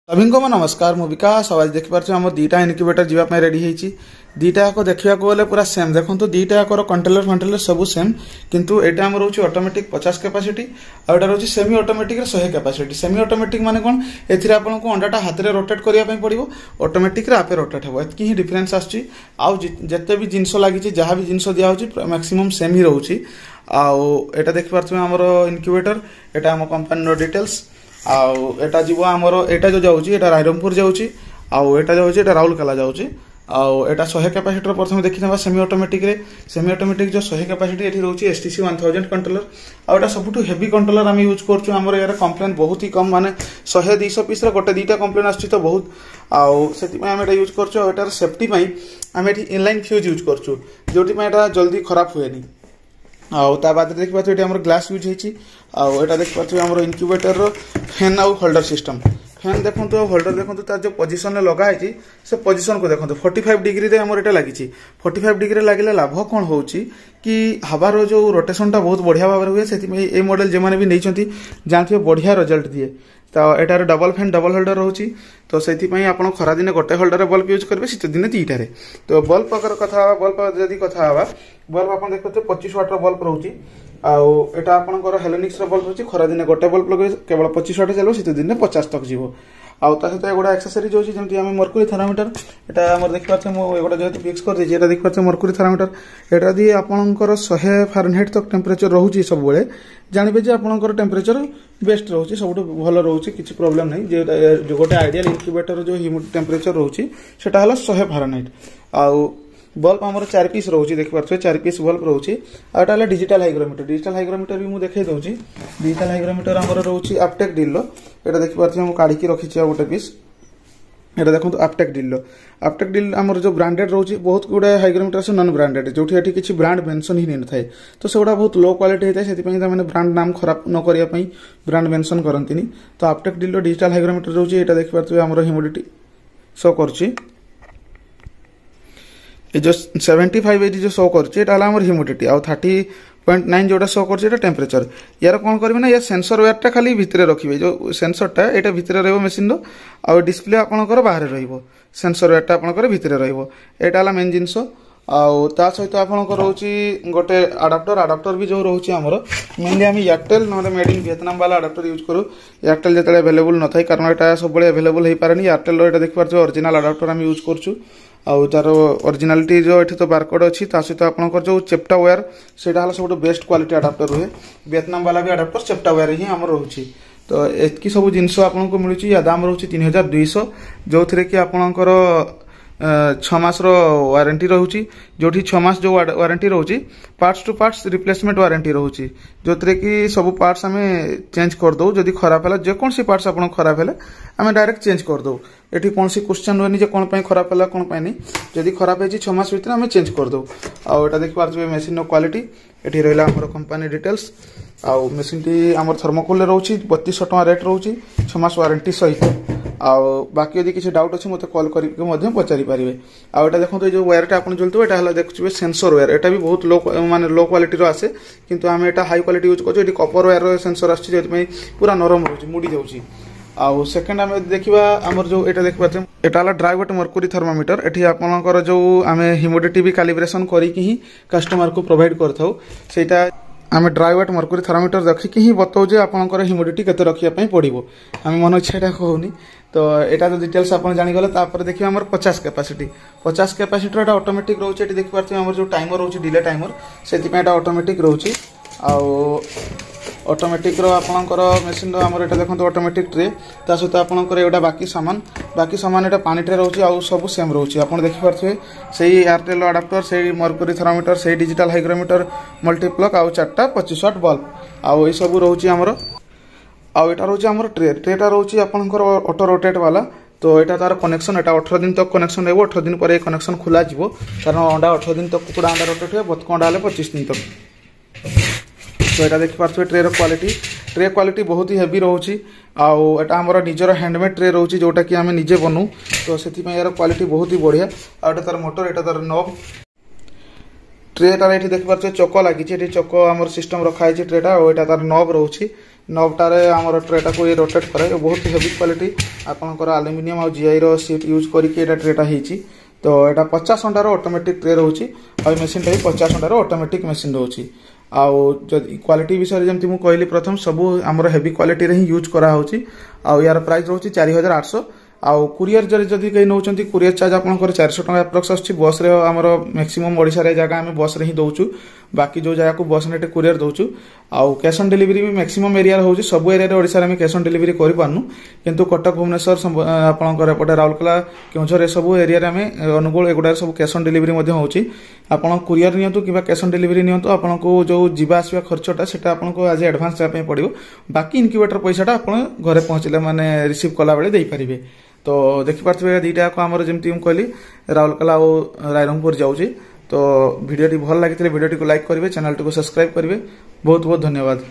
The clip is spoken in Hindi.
सभी को नमस्कार मु विकास आज देखिपारे आम दीटा इनक्यूबेटर जावाई रेडी होती दीटा देखा गले पूरा सेम देखो दीटा कंट्रोलर फंट्रोलर सब सेम किंतु एटा आम रोचे ऑटोमेटिक 50 कैपेसिटी आउटा रोचे semi automatic 100 capacity semi automatic माने कौन एथिरे आपनको अंडाटा हाथ में रोटेट करने पड़ो ऑटोमेटिक आपे रोटेट हम एतकी ही डिफरेन्स आते भी जिनस लगी जहाँ भी जिनस दिया मैक्सिमम सेम ही रोचे आटा देखिपारे आमर इनक्यूबेटर एटा आम कंपनी डिटेल्स आटा जीव आमर एटा जो जाऊँगी एटा रायरंगपुर जाऊँगी आटा जाऊँगी एटा राउरकेला जाऊँगी आटा 100 कैपेसिटर प्रथम देखी ना सेमी ऑटोमेटिक जो 100 कैपेसिटी ये रोचे STC 1000 कंट्रोलर आटा सब हेवी कंट्रोलर आम यूज कर यार कंप्लेन बहुत ही कम माने 100-200 पीस गोटे दीटा कंप्लेन आसछि तो बहुत आम यूज कर सेफ्टी आम ये इनलाइन फ्यूज यूज कर जो जल्दी खराब हुए बाद देखिए ये ग्लास यूज होता देखिए आम इनक्यूबेटर फैन आउ होल्डर सिस्टम फैन देखो होल्डर देखो तार जो पोजिशन लगाई से पोजिशन को देखो 45 डिग्री रे आमर एटा लगी 45 डिग्री लगे लाभ कौन हो कि हवार जो रोटेशन टा बहुत बढ़िया भाव हुए से मॉडल जो मैंने भी नहीं जानते बढ़िया रिजल्ट दिए तो एटार डबल फैन डबल होल्डर रोचे तो से आप खरा दिन गोटे होल्डर बल्ब यूज करेंगे शीत दिन दीटार तो बल्ब अगर कथा बल्ब जदि कथा बल्ब आप देखते 25 वाट बल्ब रोचे आटा आपंकर हेलोनिक्स बल्ब रोचे खरा दिन गोटे बल्ब लगे केवल 25 वाट चलो शीत दिन 50 तक जीव सहित एगुड़ा एक्सेसरीज होची जमती आम मर्कुरी थर्मामीटर एटा आम देखिपारे मुझे जेहतु फिक्स कर देछि एटा देखिपारे मर्कुरी थर्मामीटर एटा दी आपनकर 100 फारेनहाइट तक टेम्परेचर रोची सब बेले जानबे जे आपनकर टेम्परेचर बेस्ट रोची सब भल रोची किछि प्रॉब्लम नहीं जे गोटे आइडियल इनक्यूबेटर जो टेम्परेचर रोची सेटा हला 100 फारेनहाइट बल्ब आमर 4 पीस रोचे देखिपारे 4 पीस बल्ब रोचे आटा डिजिटल हाइग्रोमीटर भी मुझे देखा दूसरी डिजिटल हाइग्रोमीटर आमर रोचे अपटेक डिल्लो एटा देखिपारे मुझे काढ़ी रखी गोटे पीस एटा देखो अपटेक डिल आमर जो ब्रांडेड रोचे बहुत गुड़ा हाइग्रोमीटर से नॉन ब्रांडेड जो किसी ब्रांड मेंशन ही नहीं था तो सेगुड़ा बहुत लो क्वालिटी होता है से ब्रांड नाम खराब न करने ब्रांड मेंशन करती तो अपटेक डिल डिजिटल हाइग्रोमीटर रोचे एटा देखिपारे आमर ह्यूमिडिटी शो कर जो 75 एजी जो शो कर ह्यूमिडिटी आ 30.9 जोटा शो कर टेम्परेचर यार कौन करेंगे ना या सेंसर वेयरटा खाली भितर रखिए जो सेंसरटा यहाँ भितर रही मेसीन आ डिस्प्ले आपंकर बाहर रेंसर वेयरटा आपंकर भितर रहा मेन जिनस ता सहित आपंकर रोचे गोटे आडाप्टर भी जो रोचे आमर मेनली आम एयरटेल ना मेड इन वियतनाम वाला आडाप्टर यूज करूँ एयरटेल जो अवेलेबल न था कारण यहाँ सब अवेलेबल हो पारे एयरटेल यहाँ देखिए ओरिजिनल आडाप्टर आम यूज करूँ तार ओरिजिनालिटी जो ये तो बारकोड अच्छी सहित आपंकर जो चेप्टा वायर से सब बेस्ट क्वालिटी आडाप्टर रुहे वियतनाम वाला भी आडाप्टर चेप्टा वायर ही आम रोचे तो एतकी सब जिनस आपको मिलूँ या दाम रोचे 3200 जो थे कि आपंकर 6 मास वारंटी रोचे जो 6 मास जो वारंटी रोचे parts two parts replacement warranty रोचे जो थे कि सब पार्ट्स आम चेंज करदे जदि खराब है जेकोसी पार्ट्स आप खराब है आम डायरेक्ट चेंज करदे ये कौन सी क्वेश्चन हुए कौन खराब है कौन नहीं जदि खराब है 6 मास भर आम चेंज करदे आटा देखिए मेसीन क्वालिटी ये रहा आम कंपनी डिटेल्स आउ मेसीन टी आम थर्मोकोल रोचे 3200 टका रेट रोचे 6 मास वारंटी सहित बाकी यदि किसी डाउट अच्छे मतलब कॉल करके पचारि पारे आटा देखो ये जो वायरटा आप चलते यहाँ देखुए सेंसर वायर एटा भी बहुत लो माने लो क्वालिटी आसे किंतु आम एटा हाई क्वालिटी यूज कर कपर वायर सेंसर आसी पूरा नरम रोचे मुड़ी जाऊँगी आउ सेकेंड आम देखा आमर जो यहाँ देखिए यहाँ ड्राई वेट मर्कुरी थर्मामीटर ये आपंकर जो आम ह्यूमिडिटी भी कैलिब्रेशन करके ही कस्टमर को प्रोवाइड करता आम ड्राई वेट मर्कुरी थर्मामीटर देखिकी ही बताऊ जे आपंकर ह्यूमिडिटी केते रखिया पड़ो आम मन इच्छा यहाँ कहूनी तो यहाँ तो डिटेल्स आप जानीगले देखिए आम 50 कैपेसिटर एटा ऑटोमेटिक रोचे देखिए आम जो टाइमर रोचे डिले टाइमर से ऑटोमेटिक रोचे ऑटोमेटिक आपंकर मेसीन आमर यहाँ देखो ऑटोमेटिक ट्रे ता सहित आपंकर एटा बाकी सामान एटा पानी ट्रे रोचे आउ सब सेम रोचे आप देखिपारे से एयरटेल आडाप्टर से मर्कुरी थर्मामीटर से डिजिटल हाइग्रोमीटर मल्टीप्लग आउ 4टा 25 वाट बल्ब आउ ये सब रोचे आमर आटा रोचे आमर ट्रेटा रोचे आपंकर ऑटो रोटेट वाला तो यहाँ तार कनेक्शन यहाँ 18 दिन तक कनेक्शन रहा 18 दिन पर कनेक्शन खोल कारण अंडा 18 दिन तक कुकुड़ा अंडा रोटेट हुए बतक अंडा 25 दिन तक तो यहाँ देखिपारे ट्रे क्वालिटी बहुत ही हेवी रोचे आटा आमर निजर हैंडमेड ट्रे रोचे जोटा कि आम निजे बनू तो से यार क्वालिटी बहुत ही बढ़िया आटा तार मोटर यहाँ तार नब ट्रेटार ये देखिपारे चक लगी चक आम सिस्टम रखाई ट्रेटा और यहाँ तार नब रोचे नबटारे आमर ट्रेटा को ये रोटेट करे बहुत हेवी क्वालिटी आपंकर आलुमिनियम और जीआई रो सीट यूज करके ट्रेटा होती तो यहाँ 50 घंटार ऑटोमेटिक ट्रे रोचे और मशीन भी 50 घंटार ऑटोमेटिक मशीन रोचे आउ क्वालिटी विषय जमी मुझे कहली प्रथम सब आमर हेवी क्वालिटी रे ही यूज करा होची आउ यार प्राइस रोचे 4800 आउ कुरियर जदि कहीं नौ कुरियर चार्ज आपंकर 400 टका एप्रोक्स आस बस रे आमर मैक्सिमम ओडिशा रे जगह आम बस रे ही दौचु बाकी जो जगह को बस ने कुरियर दौचु आउ कैश ऑन डिलीवरी भी मैक्सिमम एरिया होची सब एरिया रे ओडिशा रे हम कैश ऑन डिलीवरी करि पारनु किंतु कटक भुवनेश्वर आपंकर एपटे राउरकेला केउझर ए सब एरिया रे हम अनुगुल एगुडा सब कैश ऑन डिलीवरी मध्ये होची आपण कुरियर नियंतु किबा कैश ऑन डिलीवरी नियंतु आपनको जो जीवा आसीबा खर्चटा सेटा आपनको आज एडवांस देबा पय पड़िबो बाकी इनक्यूबेटर पैसाटा आपण घरे पहुंचले माने रिसीव कला बेले देई परिबे तो देखि पारथबे दीटा को हमर जेमति हम कहली राउरकेला और रायरंगपुर जाउची तो वीडियोटी भल लागितले वीडियोटी को लाइक करिवे चैनल को सब्सक्राइब करिवे बहुत बहुत धन्यवाद।